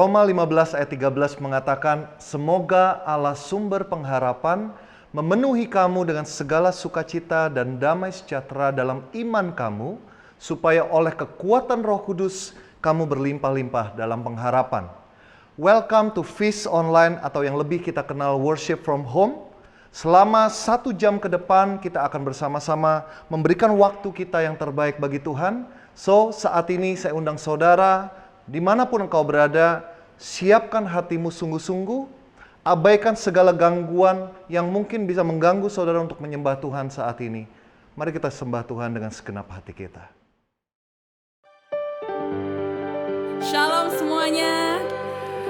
Roma 15 ayat 13 mengatakan, semoga Allah sumber pengharapan memenuhi kamu dengan segala sukacita dan damai sejahtera dalam iman kamu, supaya oleh kekuatan Roh Kudus kamu berlimpah-limpah dalam pengharapan. Welcome to Feast Online atau yang lebih kita kenal Worship from Home. Selama 1 jam ke depan kita akan bersama-sama memberikan waktu kita yang terbaik bagi Tuhan. So saat ini saya undang saudara, dimanapun engkau berada, siapkan hatimu sungguh-sungguh, abaikan segala gangguan yang mungkin bisa mengganggu saudara untuk menyembah Tuhan saat ini. Mari kita sembah Tuhan dengan segenap hati kita. Shalom semuanya.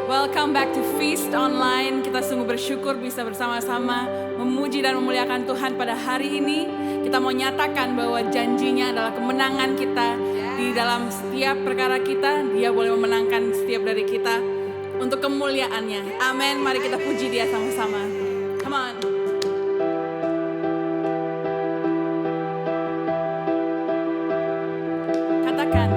Welcome back to Feast Online. Kita sungguh bersyukur bisa bersama-sama memuji dan memuliakan Tuhan pada hari ini. Kita mau nyatakan bahwa janjinya adalah kemenangan kita di dalam setiap perkara kita. Dia boleh memenangkan setiap dari kita untuk kemuliaannya. Amin. Mari kita puji Dia sama-sama. Come on. Katakan.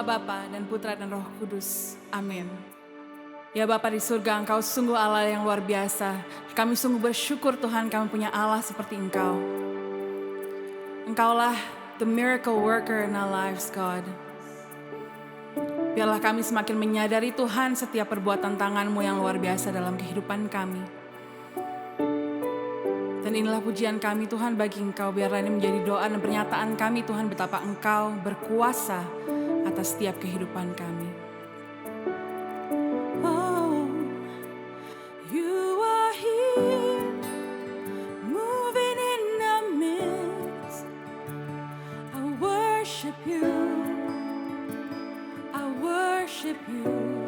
Bapa dan Putra dan Roh Kudus. Amin. Ya Bapa di surga, Engkau sungguh Allah yang luar biasa. Kami sungguh bersyukur Tuhan kami punya Allah seperti Engkau. Engkaulah the miracle worker in our lives, God. Biarlah kami semakin menyadari Tuhan setiap perbuatan tangan-Mu yang luar biasa dalam kehidupan kami. Dan inilah pujian kami Tuhan bagi Engkau. Biarlah ini menjadi doa dan pernyataan kami Tuhan betapa Engkau berkuasa atas setiap kehidupan kami. Oh, you are here, moving in our midst. I worship you, I worship you.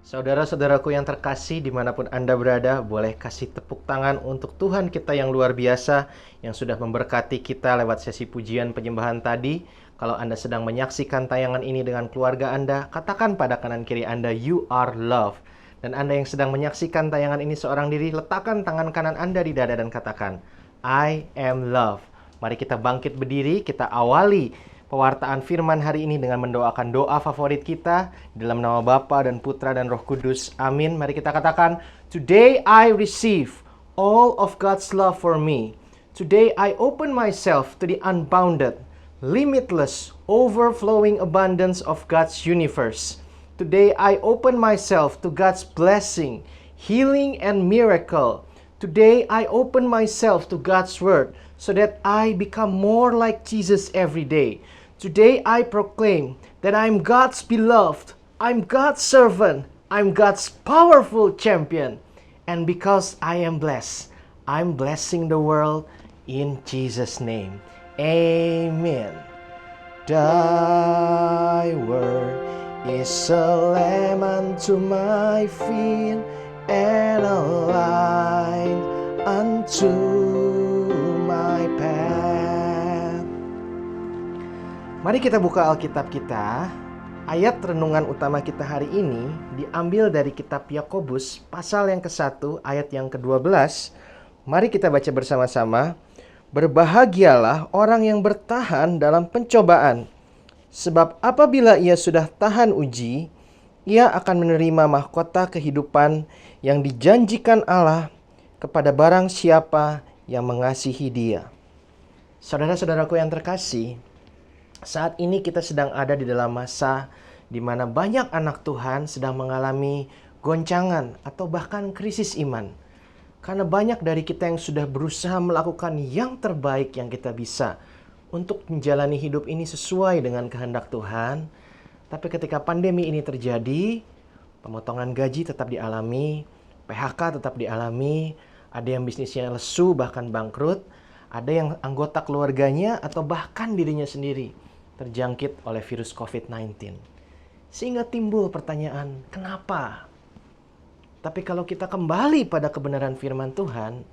Saudara-saudaraku yang terkasih dimanapun Anda berada, boleh kasih tepuk tangan untuk Tuhan kita yang luar biasa yang sudah memberkati kita lewat sesi pujian penyembahan tadi. Kalau Anda sedang menyaksikan tayangan ini dengan keluarga Anda, katakan pada kanan kiri Anda, "You are loved." Dan Anda yang sedang menyaksikan tayangan ini seorang diri, letakkan tangan kanan Anda di dada dan katakan, "I am loved." Mari kita bangkit berdiri, kita awali pewartaan firman hari ini dengan mendoakan doa favorit kita dalam nama Bapa dan Putra dan Roh Kudus. Amin. Mari kita katakan, "Today I receive all of God's love for me. Today I open myself to the unbounded, limitless, overflowing abundance of God's universe. Today I open myself to God's blessing, healing, and miracle. Today I open myself to God's word so that I become more like Jesus every day. Today I proclaim that I'm God's beloved, I'm God's servant, I'm God's powerful champion. And because I am blessed, I'm blessing the world in Jesus' name. Amen." Thy word is a lamp unto my feet and a light unto my path. Mari kita buka Alkitab kita. Ayat renungan utama kita hari ini diambil dari kitab Yakobus pasal yang ke-1 ayat yang ke-12. Mari kita baca bersama-sama. "Berbahagialah orang yang bertahan dalam pencobaan, sebab apabila ia sudah tahan uji, ia akan menerima mahkota kehidupan yang dijanjikan Allah kepada barang siapa yang mengasihi Dia." Saudara-saudaraku yang terkasih, saat ini kita sedang ada di dalam masa di mana banyak anak Tuhan sedang mengalami goncangan atau bahkan krisis iman. Karena banyak dari kita yang sudah berusaha melakukan yang terbaik yang kita bisa untuk menjalani hidup ini sesuai dengan kehendak Tuhan. Tapi ketika pandemi ini terjadi, pemotongan gaji tetap dialami, PHK tetap dialami, ada yang bisnisnya lesu bahkan bangkrut, ada yang anggota keluarganya atau bahkan dirinya sendiri terjangkit oleh virus COVID-19. Sehingga timbul pertanyaan, kenapa? Tapi kalau kita kembali pada kebenaran firman Tuhan,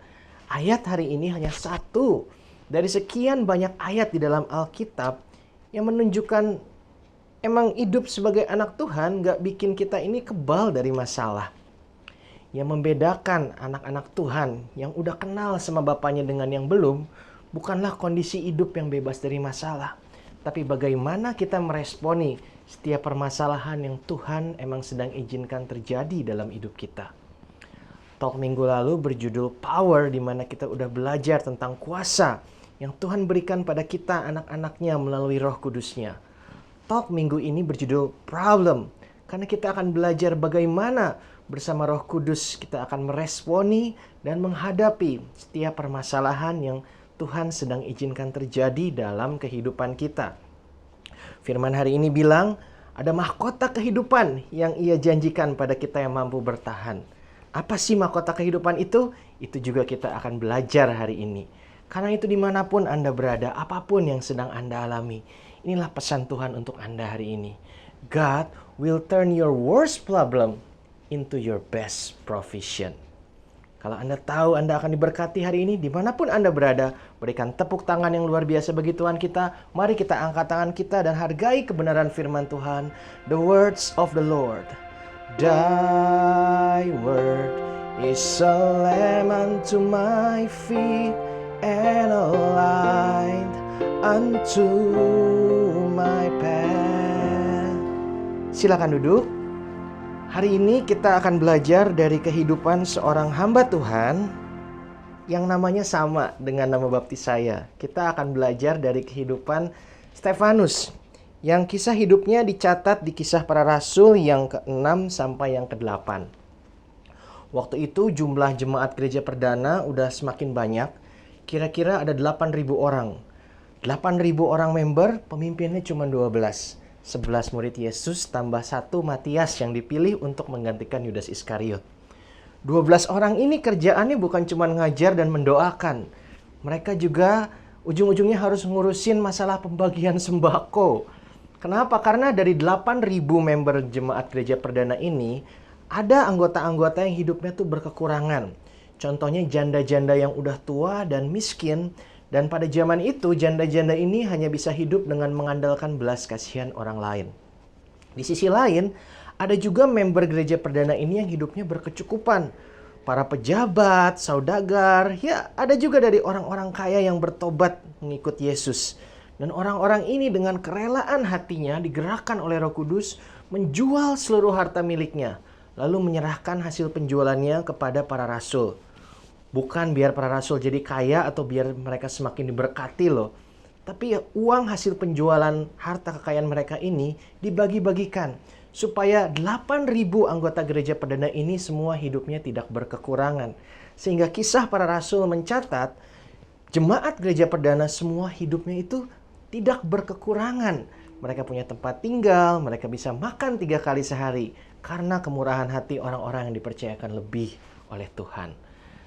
ayat hari ini hanya satu dari sekian banyak ayat di dalam Alkitab yang menunjukkan emang hidup sebagai anak Tuhan gak bikin kita ini kebal dari masalah. Yang membedakan anak-anak Tuhan yang udah kenal sama bapaknya dengan yang belum, bukanlah kondisi hidup yang bebas dari masalah, tapi bagaimana kita meresponi setiap permasalahan yang Tuhan emang sedang izinkan terjadi dalam hidup kita. Talk minggu lalu berjudul Power, di mana kita udah belajar tentang kuasa yang Tuhan berikan pada kita anak-anaknya melalui Roh Kudusnya. Talk minggu ini berjudul Problem, karena kita akan belajar bagaimana bersama Roh Kudus kita akan meresponi dan menghadapi setiap permasalahan yang Tuhan sedang izinkan terjadi dalam kehidupan kita. Firman hari ini bilang, ada mahkota kehidupan yang Ia janjikan pada kita yang mampu bertahan. Apa sih mahkota kehidupan itu? Itu juga kita akan belajar hari ini. Karena itu dimanapun Anda berada, apapun yang sedang Anda alami, inilah pesan Tuhan untuk Anda hari ini. God will turn your worst problem into your best provision. Kalau Anda tahu Anda akan diberkati hari ini, dimanapun Anda berada, berikan tepuk tangan yang luar biasa bagi Tuhan kita. Mari kita angkat tangan kita dan hargai kebenaran firman Tuhan. The words of the Lord. Thy word is a lamp unto my feet and a light unto my path. Silakan duduk. Hari ini kita akan belajar dari kehidupan seorang hamba Tuhan yang namanya sama dengan nama baptis saya. Kita akan belajar dari kehidupan Stefanus yang kisah hidupnya dicatat di Kisah Para Rasul yang ke-6 sampai yang ke-8. Waktu itu jumlah jemaat gereja perdana udah semakin banyak. Kira-kira ada 8.000 orang. 8.000 orang member, pemimpinnya cuma 12. 11 murid Yesus tambah 1 Matias yang dipilih untuk menggantikan Yudas Iskariot. 12 orang ini kerjaannya bukan cuma ngajar dan mendoakan. Mereka juga ujung-ujungnya harus ngurusin masalah pembagian sembako. Kenapa? Karena dari 8.000 member jemaat gereja perdana ini, ada anggota-anggota yang hidupnya tuh berkekurangan. Contohnya janda-janda yang udah tua dan miskin. Dan pada zaman itu, janda-janda ini hanya bisa hidup dengan mengandalkan belas kasihan orang lain. Di sisi lain, ada juga member gereja perdana ini yang hidupnya berkecukupan. Para pejabat, saudagar, ya ada juga dari orang-orang kaya yang bertobat mengikut Yesus. Dan orang-orang ini dengan kerelaan hatinya digerakkan oleh Roh Kudus menjual seluruh harta miliknya. Lalu menyerahkan hasil penjualannya kepada para rasul. Bukan biar para rasul jadi kaya atau biar mereka semakin diberkati loh. Tapi uang hasil penjualan harta kekayaan mereka ini dibagi-bagikan. Supaya 8.000 anggota gereja perdana ini semua hidupnya tidak berkekurangan. Sehingga kisah para rasul mencatat, jemaat gereja perdana semua hidupnya itu tidak berkekurangan. Mereka punya tempat tinggal, mereka bisa makan 3 kali sehari. Karena kemurahan hati orang-orang yang dipercayakan lebih oleh Tuhan.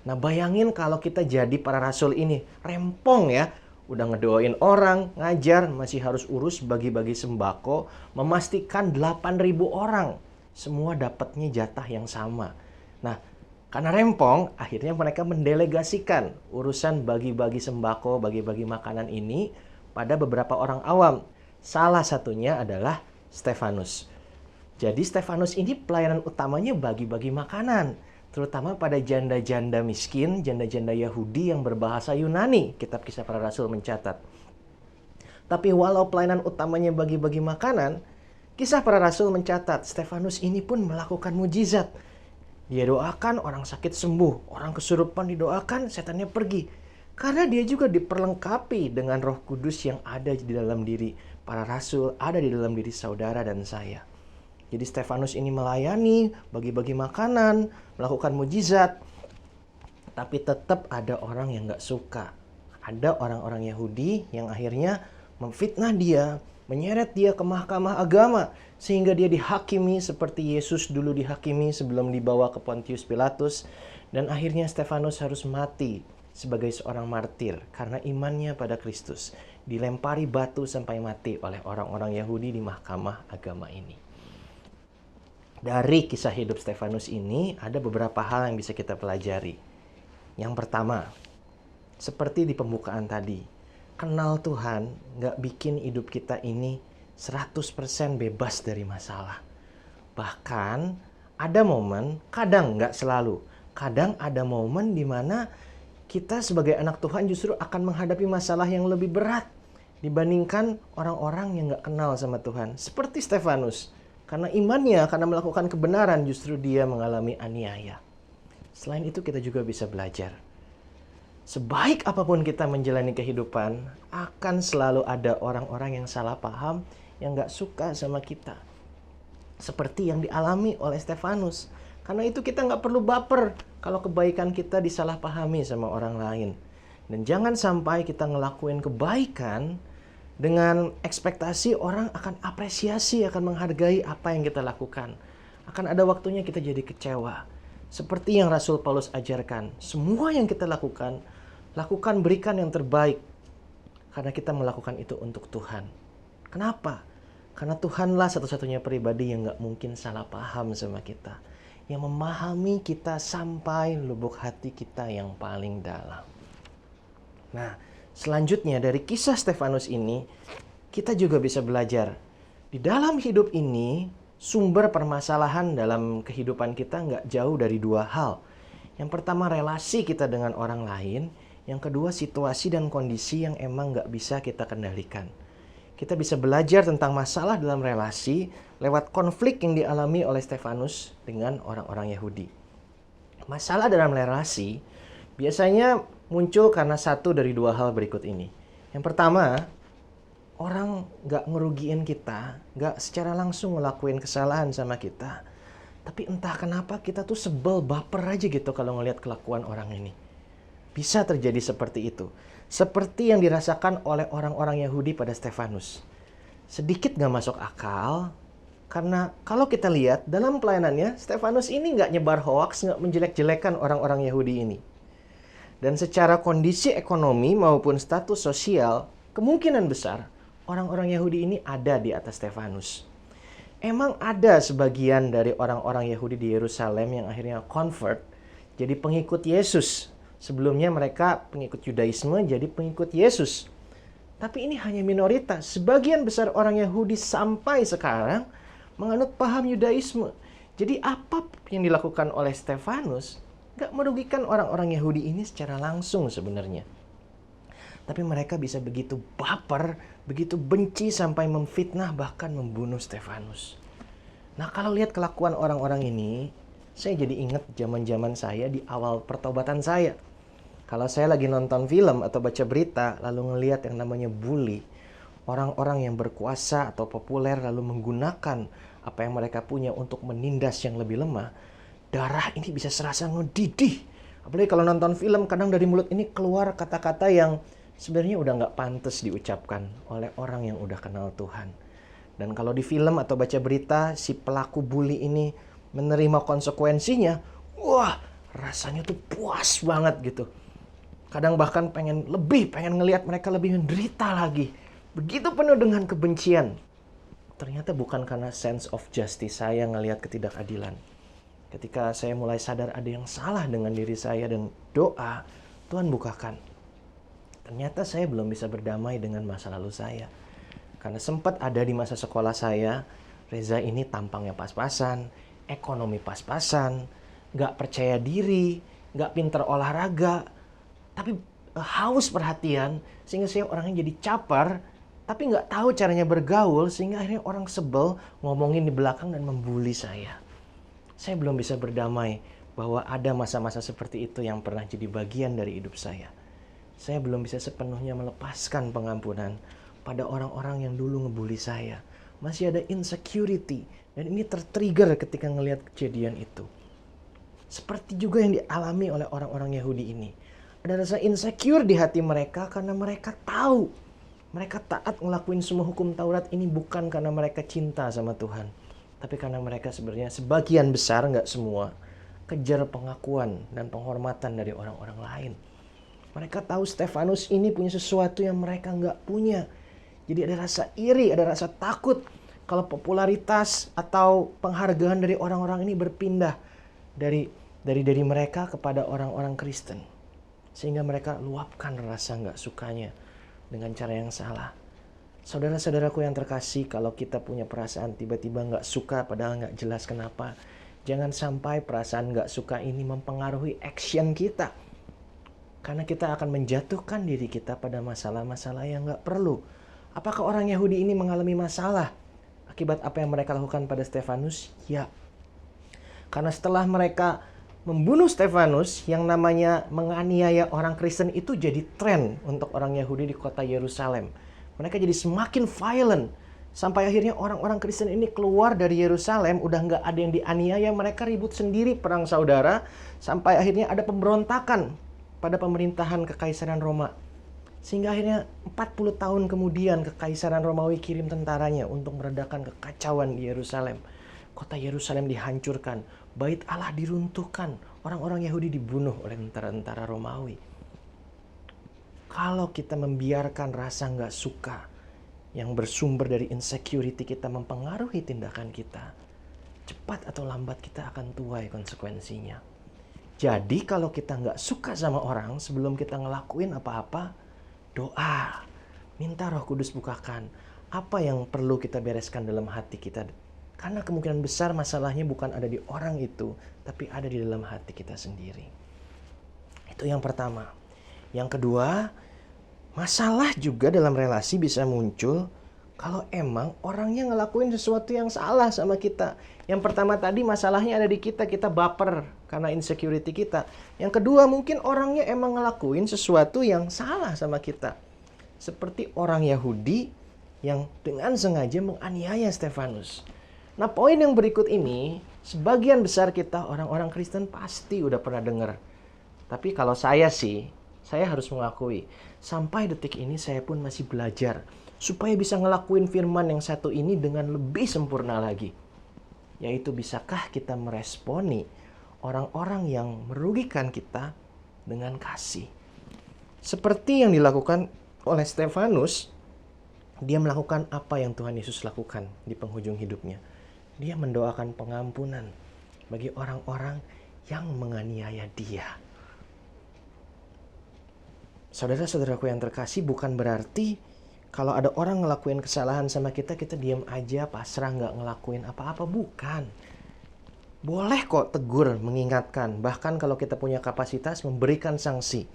Nah bayangin kalau kita jadi para rasul ini, rempong ya. Udah ngedoain orang, ngajar, masih harus urus bagi-bagi sembako, memastikan 8.000 orang. Semua dapatnya jatah yang sama. Nah, karena rempong, akhirnya mereka mendelegasikan urusan bagi-bagi sembako, bagi-bagi makanan ini pada beberapa orang awam. Salah satunya adalah Stefanus. Jadi Stefanus ini pelayanan utamanya bagi-bagi makanan. Terutama pada janda-janda miskin, janda-janda Yahudi yang berbahasa Yunani. Kitab Kisah Para Rasul mencatat. Tapi walau pelayanan utamanya bagi-bagi makanan, Kisah Para Rasul mencatat Stefanus ini pun melakukan mujizat. Dia doakan orang sakit sembuh, orang kesurupan didoakan, setannya pergi. Karena dia juga diperlengkapi dengan Roh Kudus yang ada di dalam diri para rasul, ada di dalam diri saudara dan saya. Jadi Stefanus ini melayani, bagi-bagi makanan, melakukan mujizat. Tapi tetap ada orang yang gak suka. Ada orang-orang Yahudi yang akhirnya memfitnah dia, menyeret dia ke mahkamah agama. Sehingga dia dihakimi seperti Yesus dulu dihakimi sebelum dibawa ke Pontius Pilatus. Dan akhirnya Stefanus harus mati sebagai seorang martir karena imannya pada Kristus. Dilempari batu sampai mati oleh orang-orang Yahudi di mahkamah agama ini. Dari kisah hidup Stefanus ini ada beberapa hal yang bisa kita pelajari. Yang pertama, seperti di pembukaan tadi, kenal Tuhan gak bikin hidup kita ini 100% bebas dari masalah. Bahkan ada momen, kadang gak selalu, kadang ada momen di mana kita sebagai anak Tuhan justru akan menghadapi masalah yang lebih berat dibandingkan orang-orang yang gak kenal sama Tuhan. Seperti Stefanus. Karena imannya, karena melakukan kebenaran, justru dia mengalami aniaya. Selain itu kita juga bisa belajar. Sebaik apapun kita menjalani kehidupan, akan selalu ada orang-orang yang salah paham, yang gak suka sama kita. Seperti yang dialami oleh Stefanus. Karena itu kita gak perlu baper kalau kebaikan kita disalahpahami sama orang lain. Dan jangan sampai kita ngelakuin kebaikan dengan ekspektasi orang akan apresiasi, akan menghargai apa yang kita lakukan. Akan ada waktunya kita jadi kecewa. Seperti yang Rasul Paulus ajarkan, semua yang kita lakukan, berikan yang terbaik. Karena kita melakukan itu untuk Tuhan. Kenapa? Karena Tuhanlah satu-satunya pribadi yang gak mungkin salah paham sama kita. Yang memahami kita sampai lubuk hati kita yang paling dalam. Nah, selanjutnya dari kisah Stefanus ini, kita juga bisa belajar. Di dalam hidup ini, sumber permasalahan dalam kehidupan kita nggak jauh dari 2 hal. Yang pertama, relasi kita dengan orang lain. Yang kedua, situasi dan kondisi yang emang nggak bisa kita kendalikan. Kita bisa belajar tentang masalah dalam relasi lewat konflik yang dialami oleh Stefanus dengan orang-orang Yahudi. Masalah dalam relasi biasanya muncul karena satu dari 2 hal berikut ini. Yang pertama, orang gak ngerugiin kita, gak secara langsung ngelakuin kesalahan sama kita. Tapi entah kenapa kita tuh sebel, baper aja gitu kalau ngelihat kelakuan orang ini. Bisa terjadi seperti itu. Seperti yang dirasakan oleh orang-orang Yahudi pada Stefanus. Sedikit gak masuk akal, karena kalau kita lihat dalam pelayanannya, Stefanus ini gak nyebar hoaks, gak menjelek-jelekan orang-orang Yahudi ini. Dan secara kondisi ekonomi maupun status sosial, kemungkinan besar orang-orang Yahudi ini ada di atas Stefanus. Emang ada sebagian dari orang-orang Yahudi di Yerusalem yang akhirnya convert jadi pengikut Yesus. Sebelumnya mereka pengikut Yudaisme jadi pengikut Yesus. Tapi ini hanya minoritas. Sebagian besar orang Yahudi sampai sekarang menganut paham Yudaisme. Jadi apa yang dilakukan oleh Stefanus gak merugikan orang-orang Yahudi ini secara langsung sebenarnya. Tapi mereka bisa begitu baper, begitu benci sampai memfitnah bahkan membunuh Stefanus. Nah, kalau lihat kelakuan orang-orang ini, saya jadi ingat zaman-zaman saya di awal pertobatan saya. Kalau saya lagi nonton film atau baca berita lalu ngelihat yang namanya bully, orang-orang yang berkuasa atau populer lalu menggunakan apa yang mereka punya untuk menindas yang lebih lemah, darah ini bisa serasa ngedidih. Apalagi kalau nonton film, kadang dari mulut ini keluar kata-kata yang sebenarnya udah nggak pantas diucapkan oleh orang yang udah kenal Tuhan. Dan kalau di film atau baca berita, si pelaku bully ini menerima konsekuensinya, wah rasanya tuh puas banget gitu. Kadang bahkan pengen ngelihat mereka lebih menderita lagi. Begitu penuh dengan kebencian. Ternyata bukan karena sense of justice saya ngelihat ketidakadilan. Ketika saya mulai sadar ada yang salah dengan diri saya dan doa, Tuhan bukakan. Ternyata saya belum bisa berdamai dengan masa lalu saya. Karena sempat ada di masa sekolah saya, Reza ini tampangnya pas-pasan, ekonomi pas-pasan, gak percaya diri, gak pinter olahraga, tapi haus perhatian, sehingga saya orangnya jadi caper, tapi gak tahu caranya bergaul, sehingga akhirnya orang sebel ngomongin di belakang dan membuli saya. Saya belum bisa berdamai bahwa ada masa-masa seperti itu yang pernah jadi bagian dari hidup saya. Saya belum bisa sepenuhnya melepaskan pengampunan pada orang-orang yang dulu ngebully saya. Masih ada insecurity. Dan ini tertrigger ketika ngelihat kejadian itu. Seperti juga yang dialami oleh orang-orang Yahudi ini. Ada rasa insecure di hati mereka karena mereka tahu. Mereka taat ngelakuin semua hukum Taurat ini bukan karena mereka cinta sama Tuhan. Tapi karena mereka sebenarnya sebagian besar, nggak semua, kejar pengakuan dan penghormatan dari orang-orang lain. Mereka tahu Stefanus ini punya sesuatu yang mereka nggak punya. Jadi ada rasa iri, ada rasa takut kalau popularitas atau penghargaan dari orang-orang ini berpindah dari mereka kepada orang-orang Kristen. Sehingga mereka luapkan rasa nggak sukanya dengan cara yang salah. Saudara-saudaraku yang terkasih, kalau kita punya perasaan tiba-tiba nggak suka padahal nggak jelas kenapa, jangan sampai perasaan nggak suka ini mempengaruhi action kita. Karena kita akan menjatuhkan diri kita pada masalah-masalah yang nggak perlu. Apakah orang Yahudi ini mengalami masalah akibat apa yang mereka lakukan pada Stefanus? Ya. Karena setelah mereka membunuh Stefanus, yang namanya menganiaya orang Kristen itu jadi tren untuk orang Yahudi di kota Yerusalem. Mereka jadi semakin violent. Sampai akhirnya orang-orang Kristen ini keluar dari Yerusalem, udah nggak ada yang dianiaya, mereka ribut sendiri perang saudara. Sampai akhirnya ada pemberontakan pada pemerintahan Kekaisaran Roma. Sehingga akhirnya 40 tahun kemudian Kekaisaran Romawi kirim tentaranya untuk meredakan kekacauan di Yerusalem. Kota Yerusalem dihancurkan, Bait Allah diruntuhkan, orang-orang Yahudi dibunuh oleh tentara-tentara Romawi. Kalau kita membiarkan rasa nggak suka yang bersumber dari insecurity kita mempengaruhi tindakan kita, cepat atau lambat kita akan tuai konsekuensinya. Jadi kalau kita nggak suka sama orang, sebelum kita ngelakuin apa-apa, doa. Minta Roh Kudus bukakan apa yang perlu kita bereskan dalam hati kita. Karena kemungkinan besar masalahnya bukan ada di orang itu, tapi ada di dalam hati kita sendiri. Itu yang pertama. Yang kedua, masalah juga dalam relasi bisa muncul kalau emang orangnya ngelakuin sesuatu yang salah sama kita. Yang pertama tadi masalahnya ada di kita baper karena insecurity kita. Yang kedua mungkin orangnya emang ngelakuin sesuatu yang salah sama kita. Seperti orang Yahudi yang dengan sengaja menganiaya Stefanus. Nah, poin yang berikut ini, sebagian besar kita orang-orang Kristen pasti udah pernah dengar. Tapi kalau saya harus mengakui, sampai detik ini saya pun masih belajar supaya bisa ngelakuin firman yang satu ini dengan lebih sempurna lagi. Yaitu bisakah kita meresponi orang-orang yang merugikan kita dengan kasih. Seperti yang dilakukan oleh Stefanus, dia melakukan apa yang Tuhan Yesus lakukan di penghujung hidupnya. Dia mendoakan pengampunan bagi orang-orang yang menganiaya dia. Saudara-saudaraku yang terkasih, bukan berarti kalau ada orang ngelakuin kesalahan sama kita, kita diam aja, pasrah, nggak ngelakuin apa-apa. Bukan. Boleh kok tegur, mengingatkan. Bahkan kalau kita punya kapasitas, memberikan sanksi.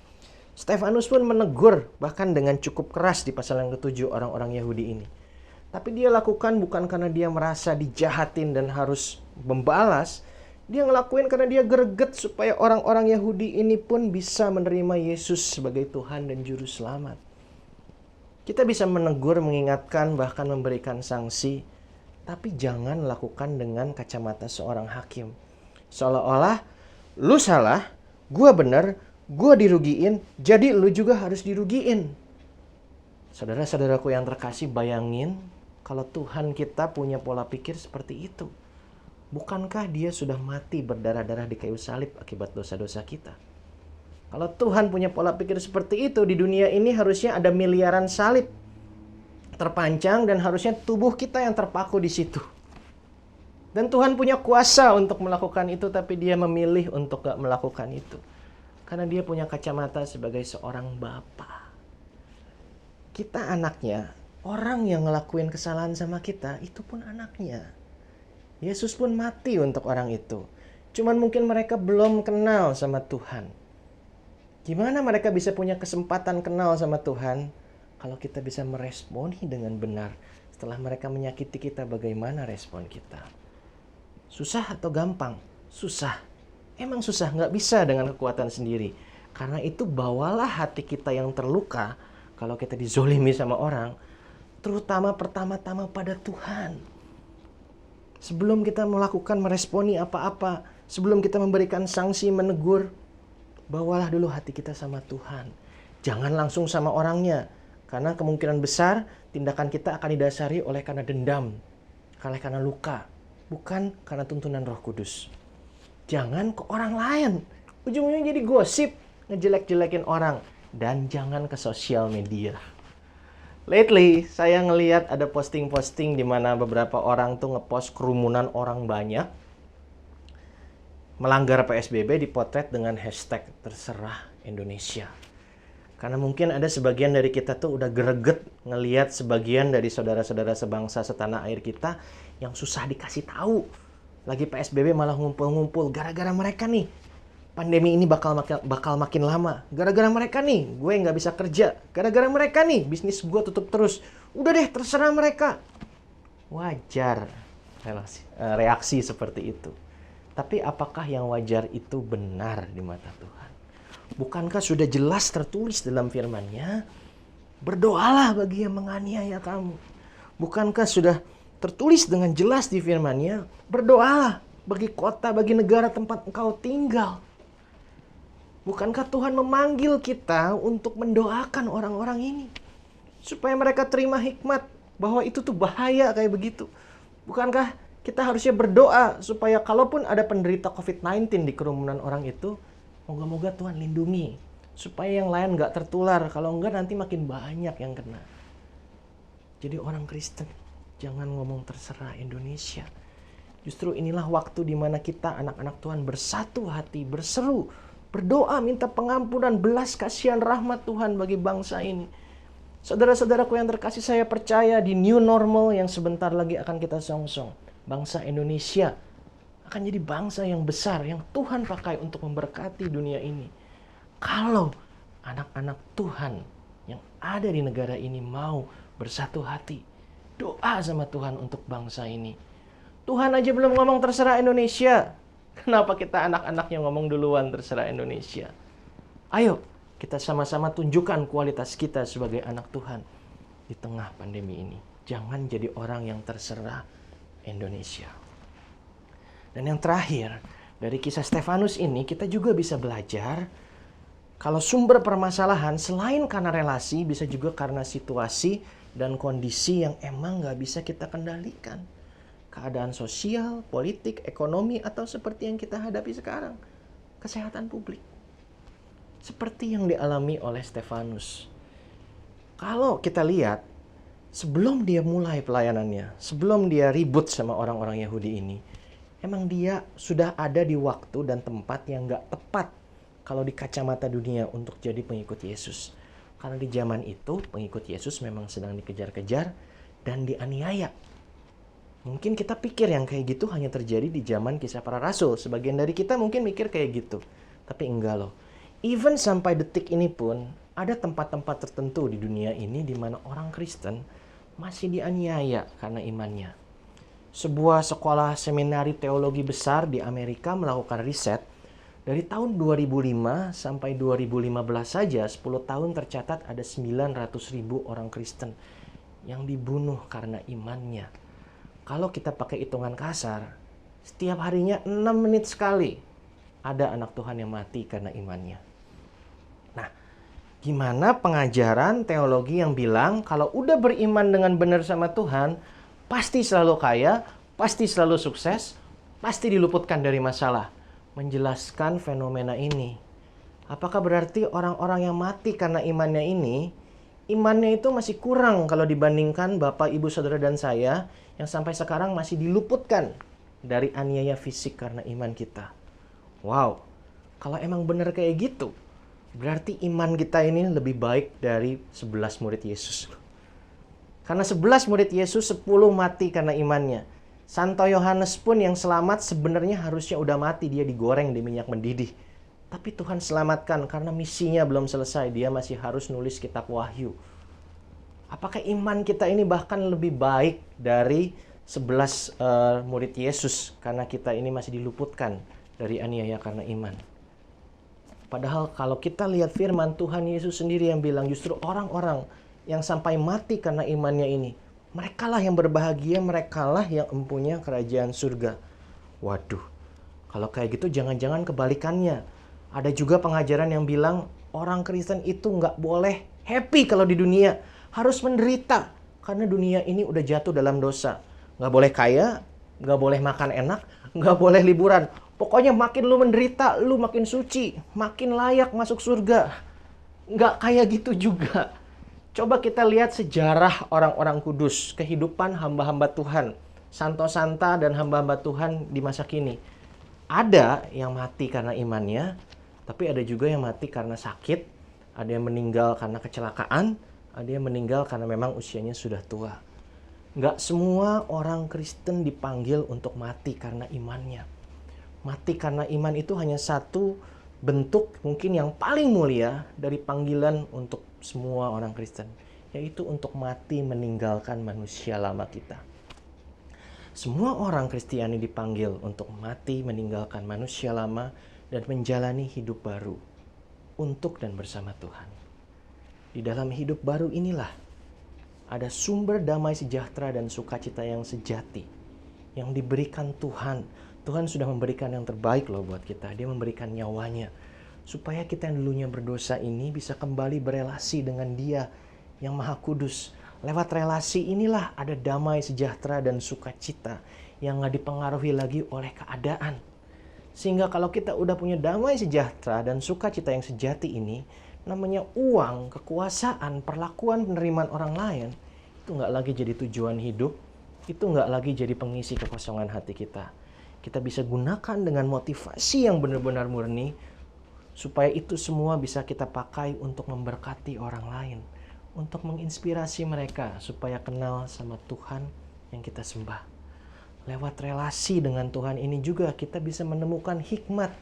Stefanus pun menegur, bahkan dengan cukup keras di pasal yang ke-7 orang-orang Yahudi ini. Tapi dia lakukan bukan karena dia merasa dijahatin dan harus membalas. Dia ngelakuin karena dia greget supaya orang-orang Yahudi ini pun bisa menerima Yesus sebagai Tuhan dan Juru Selamat. Kita bisa menegur, mengingatkan, bahkan memberikan sanksi. Tapi jangan lakukan dengan kacamata seorang hakim. Seolah-olah lu salah, gua benar, gua dirugiin, jadi lu juga harus dirugiin. Saudara-saudaraku yang terkasih, bayangin kalau Tuhan kita punya pola pikir seperti itu. Bukankah dia sudah mati berdarah-darah di kayu salib akibat dosa-dosa kita? Kalau Tuhan punya pola pikir seperti itu, di dunia ini harusnya ada miliaran salib terpancang dan harusnya tubuh kita yang terpaku di situ. Dan Tuhan punya kuasa untuk melakukan itu, tapi dia memilih untuk gak melakukan itu. Karena dia punya kacamata sebagai seorang bapa. Kita anaknya, orang yang ngelakuin kesalahan sama kita, itu pun anaknya. Yesus pun mati untuk orang itu. Cuman mungkin mereka belum kenal sama Tuhan. Gimana mereka bisa punya kesempatan kenal sama Tuhan kalau kita bisa meresponi dengan benar? Setelah mereka menyakiti kita, bagaimana respon kita? Susah atau gampang? Susah. Emang susah, nggak bisa dengan kekuatan sendiri. Karena itu bawalah hati kita yang terluka kalau kita dizolimi sama orang, terutama pertama-tama pada Tuhan. Sebelum kita melakukan meresponi apa-apa, sebelum kita memberikan sanksi, menegur, bawalah dulu hati kita sama Tuhan. Jangan langsung sama orangnya, karena kemungkinan besar tindakan kita akan didasari oleh karena dendam, karena luka, bukan karena tuntunan Roh Kudus. Jangan ke orang lain, ujung-ujungnya jadi gosip, ngejelek-jelekin orang, dan jangan ke sosial media. Lately, saya ngelihat ada posting-posting di mana beberapa orang tuh ngepost kerumunan orang banyak melanggar PSBB dipotret dengan hashtag terserah Indonesia. Karena mungkin ada sebagian dari kita tuh udah greget ngelihat sebagian dari saudara-saudara sebangsa setanah air kita yang susah dikasih tahu. Lagi PSBB malah ngumpul-ngumpul, gara-gara mereka nih pandemi ini bakal makin lama. Gara-gara mereka nih, gue nggak bisa kerja. Gara-gara mereka nih, bisnis gue tutup terus. Udah deh, terserah mereka. Wajar reaksi seperti itu. Tapi apakah yang wajar itu benar di mata Tuhan? Bukankah sudah jelas tertulis dalam firman-Nya? Berdoalah bagi yang menganiaya kamu. Bukankah sudah tertulis dengan jelas di firman-Nya? Berdoalah bagi kota, bagi negara tempat engkau tinggal. Bukankah Tuhan memanggil kita untuk mendoakan orang-orang ini? Supaya mereka terima hikmat bahwa itu tuh bahaya kayak begitu. Bukankah kita harusnya berdoa supaya kalaupun ada penderita COVID-19 di kerumunan orang itu, moga-moga Tuhan lindungi. Supaya yang lain gak tertular. Kalau enggak nanti makin banyak yang kena. Jadi orang Kristen, jangan ngomong terserah Indonesia. Justru inilah waktu di mana kita anak-anak Tuhan bersatu hati, berseru, berdoa, minta pengampunan, belas kasihan rahmat Tuhan bagi bangsa ini. Saudara-saudaraku yang terkasih, saya percaya di new normal yang sebentar lagi akan kita songsong. Bangsa Indonesia akan jadi bangsa yang besar, yang Tuhan pakai untuk memberkati dunia ini. Kalau anak-anak Tuhan yang ada di negara ini mau bersatu hati, doa sama Tuhan untuk bangsa ini. Tuhan aja belum ngomong terserah Indonesia. Kenapa kita anak-anaknya ngomong duluan terserah Indonesia? Ayo, kita sama-sama tunjukkan kualitas kita sebagai anak Tuhan di tengah pandemi ini. Jangan jadi orang yang terserah Indonesia. Dan yang terakhir, dari kisah Stefanus ini kita juga bisa belajar kalau sumber permasalahan selain karena relasi, bisa juga karena situasi dan kondisi yang emang gak bisa kita kendalikan. Keadaan sosial, politik, ekonomi, atau seperti yang kita hadapi sekarang, kesehatan publik. Seperti yang dialami oleh Stefanus. Kalau kita lihat, Sebelum dia mulai pelayanannya, sebelum dia ribut sama orang-orang Yahudi ini, emang dia sudah ada di waktu dan tempat yang gak tepat kalau di kacamata dunia untuk jadi pengikut Yesus. Karena di zaman itu pengikut Yesus memang sedang dikejar-kejar dan dianiaya. Mungkin kita pikir yang kayak gitu hanya terjadi di zaman Kisah Para Rasul. Sebagian dari kita mungkin mikir kayak gitu. Tapi enggak loh. Even sampai detik ini pun ada tempat-tempat tertentu di dunia ini di mana orang Kristen masih dianiaya karena imannya. Sebuah sekolah seminari teologi besar di Amerika melakukan riset. Dari tahun 2005 sampai 2015 saja, 10 tahun tercatat ada 900.000 orang Kristen yang dibunuh karena imannya. Kalau kita pakai hitungan kasar, setiap harinya 6 menit sekali ada anak Tuhan yang mati karena imannya. Nah, gimana pengajaran teologi yang bilang kalau udah beriman dengan benar sama Tuhan, pasti selalu kaya, pasti selalu sukses, pasti diluputkan dari masalah. Menjelaskan fenomena ini. Apakah berarti orang-orang yang mati karena imannya ini, imannya itu masih kurang kalau dibandingkan Bapak, Ibu, Saudara, dan saya yang sampai sekarang masih diluputkan dari aniaya fisik karena iman kita? Wow, kalau emang benar kayak gitu, berarti iman kita ini lebih baik dari 11 murid Yesus. Karena 11 murid Yesus, 10 mati karena imannya. Santo Yohanes pun yang selamat sebenarnya harusnya udah mati, dia digoreng di minyak mendidih. Tapi Tuhan selamatkan karena misinya belum selesai, dia masih harus nulis kitab Wahyu. Apakah iman kita ini bahkan lebih baik dari 11 murid Yesus karena kita ini masih diluputkan dari aniaya karena iman? Padahal kalau kita lihat firman Tuhan Yesus sendiri yang bilang justru orang-orang yang sampai mati karena imannya ini, merekalah yang berbahagia, merekalah yang empunya kerajaan surga. Waduh, kalau kayak gitu jangan-jangan kebalikannya. Ada juga pengajaran yang bilang orang Kristen itu nggak boleh happy kalau di dunia. Harus menderita karena dunia ini udah jatuh dalam dosa. Nggak boleh kaya, nggak boleh makan enak, nggak boleh liburan. Pokoknya makin lu menderita, lu makin suci, makin layak masuk surga. Nggak kayak gitu juga. Coba kita lihat sejarah orang-orang kudus, kehidupan hamba-hamba Tuhan, santo-santa dan hamba-hamba Tuhan di masa kini. Ada yang mati karena imannya, tapi ada juga yang mati karena sakit, ada yang meninggal karena kecelakaan, ada yang meninggal karena memang usianya sudah tua. Nggak semua orang Kristen dipanggil untuk mati karena imannya. Mati karena iman itu hanya satu bentuk mungkin yang paling mulia dari panggilan untuk semua orang Kristen, yaitu untuk mati meninggalkan manusia lama kita. Semua orang Kristiani dipanggil untuk mati meninggalkan manusia lama dan menjalani hidup baru untuk dan bersama Tuhan. Di dalam hidup baru inilah ada sumber damai sejahtera dan sukacita yang sejati yang diberikan Tuhan. Tuhan sudah memberikan yang terbaik loh buat kita. Dia memberikan nyawanya supaya kita yang dulunya berdosa ini bisa kembali berelasi dengan Dia yang Maha Kudus. Lewat relasi inilah ada damai sejahtera dan sukacita yang gak dipengaruhi lagi oleh keadaan. Sehingga kalau kita udah punya damai sejahtera dan sukacita yang sejati ini, namanya uang, kekuasaan, perlakuan, penerimaan orang lain, itu gak lagi jadi tujuan hidup, itu gak lagi jadi pengisi kekosongan hati kita. Kita bisa gunakan dengan motivasi yang benar-benar murni, supaya itu semua bisa kita pakai untuk memberkati orang lain, untuk menginspirasi mereka supaya kenal sama Tuhan yang kita sembah. Lewat relasi dengan Tuhan ini juga kita bisa menemukan hikmat,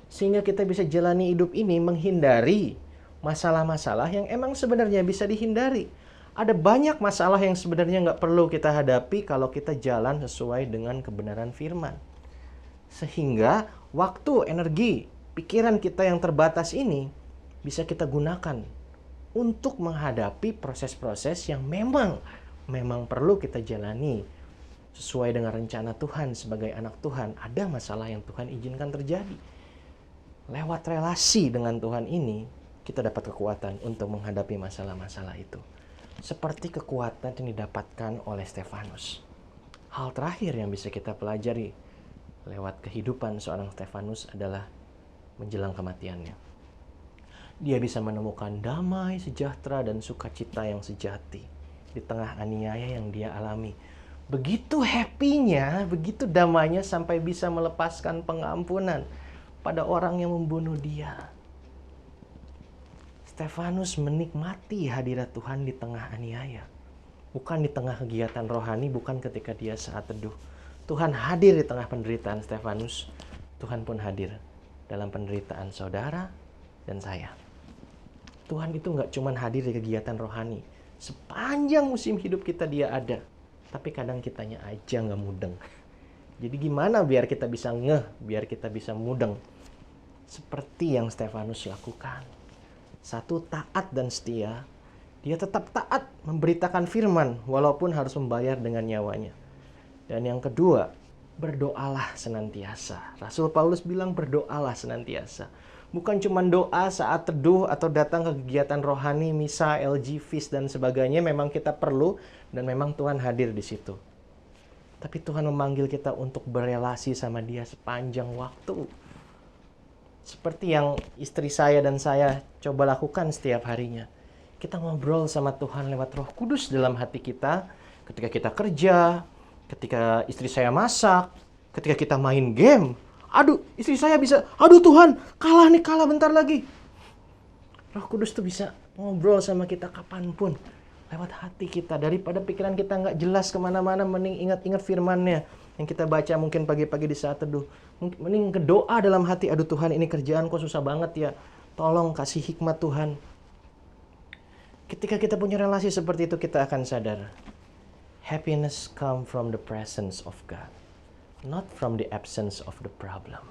sehingga kita bisa jalani hidup ini menghindari masalah-masalah yang emang sebenarnya bisa dihindari. Ada banyak masalah yang sebenarnya nggak perlu kita hadapi kalau kita jalan sesuai dengan kebenaran firman. Sehingga waktu, energi, pikiran kita yang terbatas ini bisa kita gunakan untuk menghadapi proses-proses yang memang perlu kita jalani sesuai dengan rencana Tuhan. Sebagai anak Tuhan, ada masalah yang Tuhan izinkan terjadi. Lewat relasi dengan Tuhan ini, kita dapat kekuatan untuk menghadapi masalah-masalah itu. Seperti kekuatan yang didapatkan oleh Stefanus. Hal terakhir yang bisa kita pelajari lewat kehidupan seorang Stefanus adalah menjelang kematiannya. Dia bisa menemukan damai, sejahtera, dan sukacita yang sejati di tengah aniaya yang dia alami. Begitu happy-nya, begitu damainya sampai bisa melepaskan pengampunan pada orang yang membunuh dia. Stefanus menikmati hadirat Tuhan di tengah aniaya. Bukan di tengah kegiatan rohani, bukan ketika dia saat teduh. Tuhan hadir di tengah penderitaan Stefanus. Tuhan pun hadir dalam penderitaan saudara dan saya. Tuhan itu nggak cuma hadir di kegiatan rohani. Sepanjang musim hidup kita dia ada. Tapi kadang kitanya aja nggak mudeng. Jadi gimana biar kita bisa biar kita bisa mudeng? Seperti yang Stefanus lakukan. Satu, taat dan setia. Dia tetap taat memberitakan firman walaupun harus membayar dengan nyawanya. Dan yang kedua, berdoalah senantiasa. Rasul Paulus bilang berdoalah senantiasa. Bukan cuma doa saat teduh atau datang ke kegiatan rohani, misa, LG, feast, dan sebagainya. Memang kita perlu dan memang Tuhan hadir di situ. Tapi Tuhan memanggil kita untuk berelasi sama Dia sepanjang waktu. Seperti yang istri saya dan saya coba lakukan setiap harinya. Kita ngobrol sama Tuhan lewat Roh Kudus dalam hati kita. Ketika kita kerja, ketika istri saya masak, ketika kita main game. Aduh, istri saya bisa, aduh Tuhan, kalah bentar lagi. Roh Kudus tuh bisa ngobrol sama kita kapanpun. Lewat hati kita, daripada pikiran kita nggak jelas kemana-mana, mending ingat-ingat firman-Nya. Yang kita baca mungkin pagi-pagi di saat teduh. Mending berdoa dalam hati, aduh Tuhan ini kerjaan kok susah banget ya. Tolong kasih hikmat Tuhan. Ketika kita punya relasi seperti itu, kita akan sadar. Happiness come from the presence of God. Not from the absence of the problem.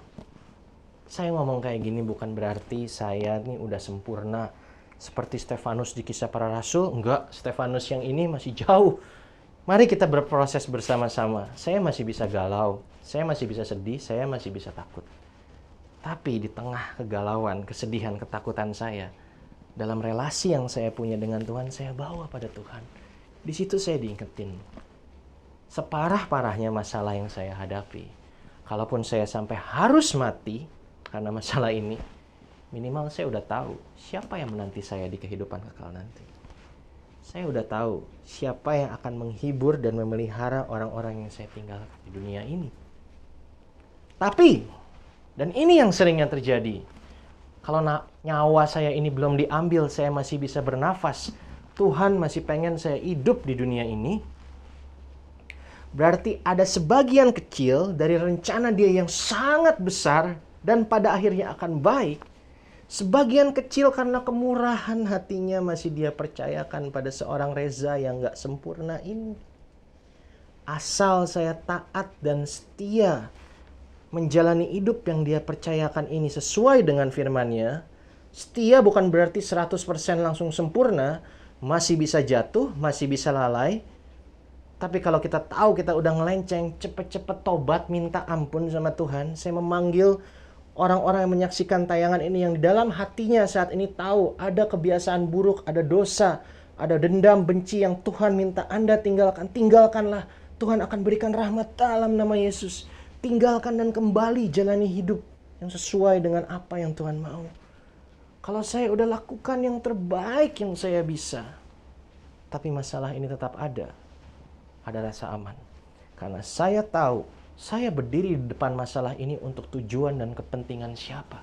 Saya ngomong kayak gini bukan berarti saya nih udah sempurna. Seperti Stefanus di Kisah Para Rasul. Enggak, Stefanus yang ini masih jauh. Mari kita berproses bersama-sama. Saya masih bisa galau. Saya masih bisa sedih. Saya masih bisa takut. Tapi di tengah kegalauan, kesedihan, ketakutan saya, dalam relasi yang saya punya dengan Tuhan, saya bawa pada Tuhan. Di situ saya diingetin. Separah-parahnya masalah yang saya hadapi, kalaupun saya sampai harus mati karena masalah ini, minimal saya udah tahu siapa yang menanti saya di kehidupan kekal nanti. Saya udah tahu siapa yang akan menghibur dan memelihara orang-orang yang saya tinggalkan di dunia ini. Tapi, dan ini yang seringnya terjadi, kalau nyawa saya ini belum diambil, saya masih bisa bernafas, Tuhan masih pengen saya hidup di dunia ini, berarti ada sebagian kecil dari rencana Dia yang sangat besar dan pada akhirnya akan baik. Sebagian kecil karena kemurahan hatinya masih Dia percayakan pada seorang Reza yang gak sempurna ini. Asal saya taat dan setia menjalani hidup yang Dia percayakan ini sesuai dengan firman-Nya. Setia bukan berarti 100% langsung sempurna. Masih bisa jatuh, masih bisa lalai. Tapi kalau kita tahu kita udah ngelenceng, cepet-cepet tobat, minta ampun sama Tuhan. Saya memanggil orang-orang yang menyaksikan tayangan ini yang di dalam hatinya saat ini tahu ada kebiasaan buruk, ada dosa, ada dendam, benci yang Tuhan minta Anda tinggalkan. Tinggalkanlah. Tuhan akan berikan rahmat dalam nama Yesus. Tinggalkan dan kembali jalani hidup yang sesuai dengan apa yang Tuhan mau. Kalau saya udah lakukan yang terbaik yang saya bisa, tapi masalah ini tetap ada rasa aman. Karena saya tahu, saya berdiri di depan masalah ini untuk tujuan dan kepentingan siapa?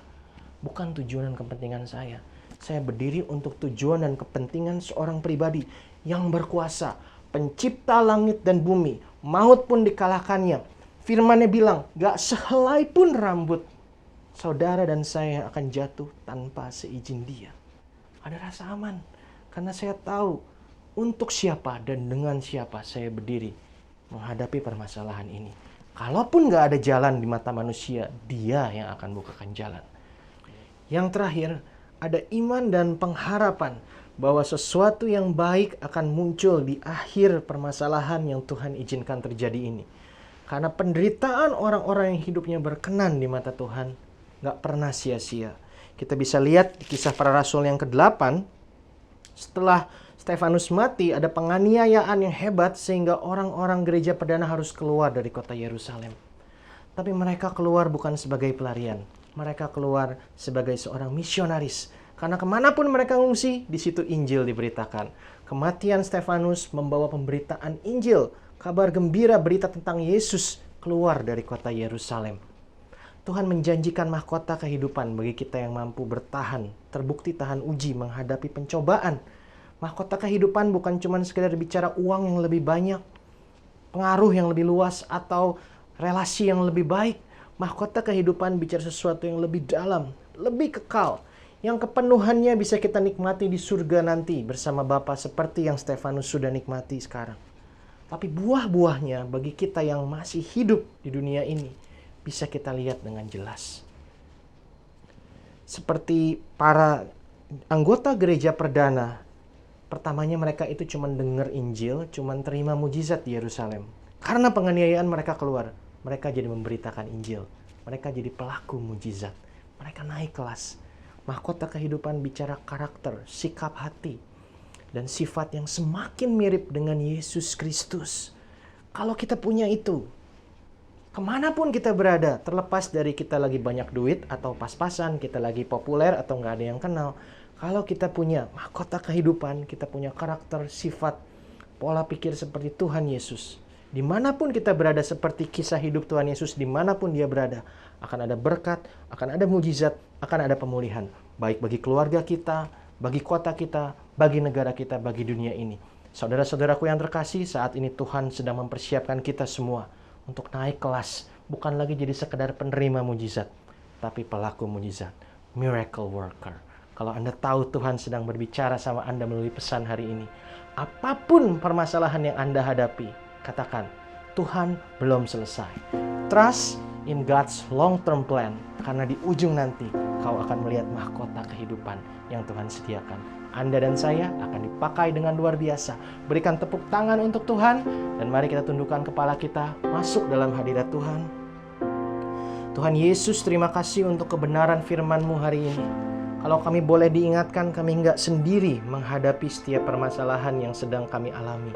Bukan tujuan dan kepentingan saya. Saya berdiri untuk tujuan dan kepentingan seorang pribadi yang berkuasa, pencipta langit dan bumi, maut pun dikalahkannya. Firman-Nya bilang, gak sehelai pun rambut saudara dan saya akan jatuh tanpa seizin Dia. Ada rasa aman. Karena saya tahu untuk siapa dan dengan siapa saya berdiri menghadapi permasalahan ini. Kalaupun gak ada jalan di mata manusia, Dia yang akan bukakan jalan. Yang terakhir, ada iman dan pengharapan bahwa sesuatu yang baik akan muncul di akhir permasalahan yang Tuhan izinkan terjadi ini. Karena penderitaan orang-orang yang hidupnya berkenan di mata Tuhan gak pernah sia-sia. Kita bisa lihat di Kisah Para Rasul yang ke-8, setelah Stefanus mati, ada penganiayaan yang hebat sehingga orang-orang gereja perdana harus keluar dari kota Yerusalem. Tapi mereka keluar bukan sebagai pelarian. Mereka keluar sebagai seorang misionaris. Karena kemanapun mereka ngungsi, di situ Injil diberitakan. Kematian Stefanus membawa pemberitaan Injil, kabar gembira, berita tentang Yesus keluar dari kota Yerusalem. Tuhan menjanjikan mahkota kehidupan bagi kita yang mampu bertahan, terbukti tahan uji menghadapi pencobaan. Mahkota kehidupan bukan cuma sekedar bicara uang yang lebih banyak, pengaruh yang lebih luas, atau relasi yang lebih baik. Mahkota kehidupan bicara sesuatu yang lebih dalam, lebih kekal, yang kepenuhannya bisa kita nikmati di surga nanti bersama Bapa seperti yang Stefanus sudah nikmati sekarang. Tapi buah-buahnya bagi kita yang masih hidup di dunia ini bisa kita lihat dengan jelas. Seperti para anggota gereja perdana, pertamanya mereka itu cuma dengar Injil, cuma terima mujizat di Yerusalem. Karena penganiayaan mereka keluar, mereka jadi memberitakan Injil. Mereka jadi pelaku mujizat. Mereka naik kelas. Mahkota kehidupan bicara karakter, sikap hati, dan sifat yang semakin mirip dengan Yesus Kristus. Kalau kita punya itu, kemanapun kita berada, terlepas dari kita lagi banyak duit atau pas-pasan, kita lagi populer atau nggak ada yang kenal, kalau kita punya mahkota kehidupan, kita punya karakter, sifat, pola pikir seperti Tuhan Yesus, dimanapun kita berada seperti kisah hidup Tuhan Yesus, dimanapun dia berada, akan ada berkat, akan ada mujizat, akan ada pemulihan. Baik bagi keluarga kita, bagi kota kita, bagi negara kita, bagi dunia ini. Saudara-saudaraku yang terkasih, saat ini Tuhan sedang mempersiapkan kita semua untuk naik kelas. Bukan lagi jadi sekedar penerima mujizat, tapi pelaku mujizat, miracle worker. Kalau Anda tahu Tuhan sedang berbicara sama Anda melalui pesan hari ini, apapun permasalahan yang Anda hadapi, katakan, Tuhan belum selesai. Trust in God's long-term plan, karena di ujung nanti kau akan melihat mahkota kehidupan yang Tuhan sediakan. Anda dan saya akan dipakai dengan luar biasa. Berikan tepuk tangan untuk Tuhan, dan mari kita tundukkan kepala kita masuk dalam hadirat Tuhan. Tuhan Yesus, terima kasih untuk kebenaran firman-Mu hari ini. Kalau kami boleh diingatkan, kami enggak sendiri menghadapi setiap permasalahan yang sedang kami alami.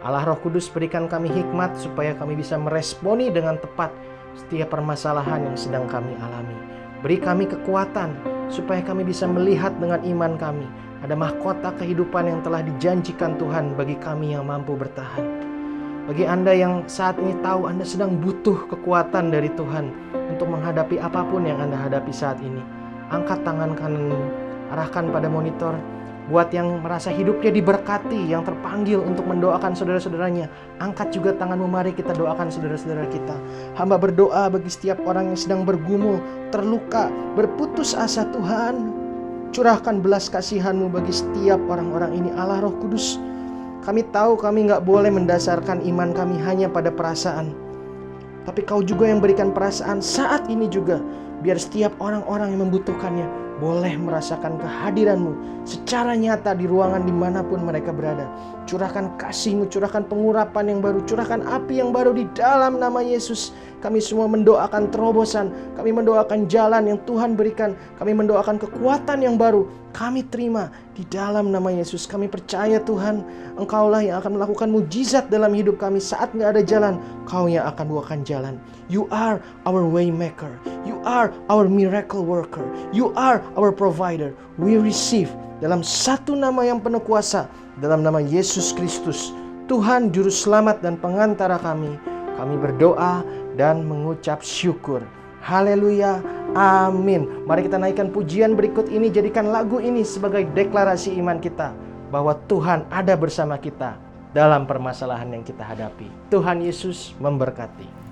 Allah Roh Kudus, berikan kami hikmat supaya kami bisa meresponi dengan tepat setiap permasalahan yang sedang kami alami. Beri kami kekuatan supaya kami bisa melihat dengan iman kami ada mahkota kehidupan yang telah dijanjikan Tuhan bagi kami yang mampu bertahan. Bagi Anda yang saat ini tahu Anda sedang butuh kekuatan dari Tuhan untuk menghadapi apapun yang Anda hadapi saat ini, angkat tangan kananmu, arahkan pada monitor. Buat yang merasa hidupnya diberkati, yang terpanggil untuk mendoakan saudara-saudaranya, angkat juga tanganmu, mari kita doakan saudara-saudara kita. Hamba berdoa bagi setiap orang yang sedang bergumul, terluka, berputus asa. Tuhan, curahkan belas kasihan-Mu bagi setiap orang-orang ini. Allah Roh Kudus, kami tahu kami nggak boleh mendasarkan iman kami hanya pada perasaan, tapi Kau juga yang berikan perasaan saat ini juga, biar setiap orang-orang yang membutuhkannya boleh merasakan kehadiran-Mu secara nyata di ruangan dimanapun mereka berada. Curahkan kasih-Mu, curahkan pengurapan yang baru, curahkan api yang baru di dalam nama Yesus. Kami semua mendoakan terobosan, kami mendoakan jalan yang Tuhan berikan, kami mendoakan kekuatan yang baru, kami terima di dalam nama Yesus. Kami percaya Tuhan, Engkaulah yang akan melakukan mujizat dalam hidup kami. Saat gak ada jalan, Kau yang akan bukakan jalan. You are our way maker, You are our miracle worker, You are our provider. We receive dalam satu nama yang penuh kuasa, dalam nama Yesus Kristus, Tuhan Juru Selamat dan Pengantara kami. Kami berdoa dan mengucap syukur. Haleluya, amin. Mari kita naikkan pujian berikut ini, jadikan lagu ini sebagai deklarasi iman kita bahwa Tuhan ada bersama kita dalam permasalahan yang kita hadapi. Tuhan Yesus memberkati.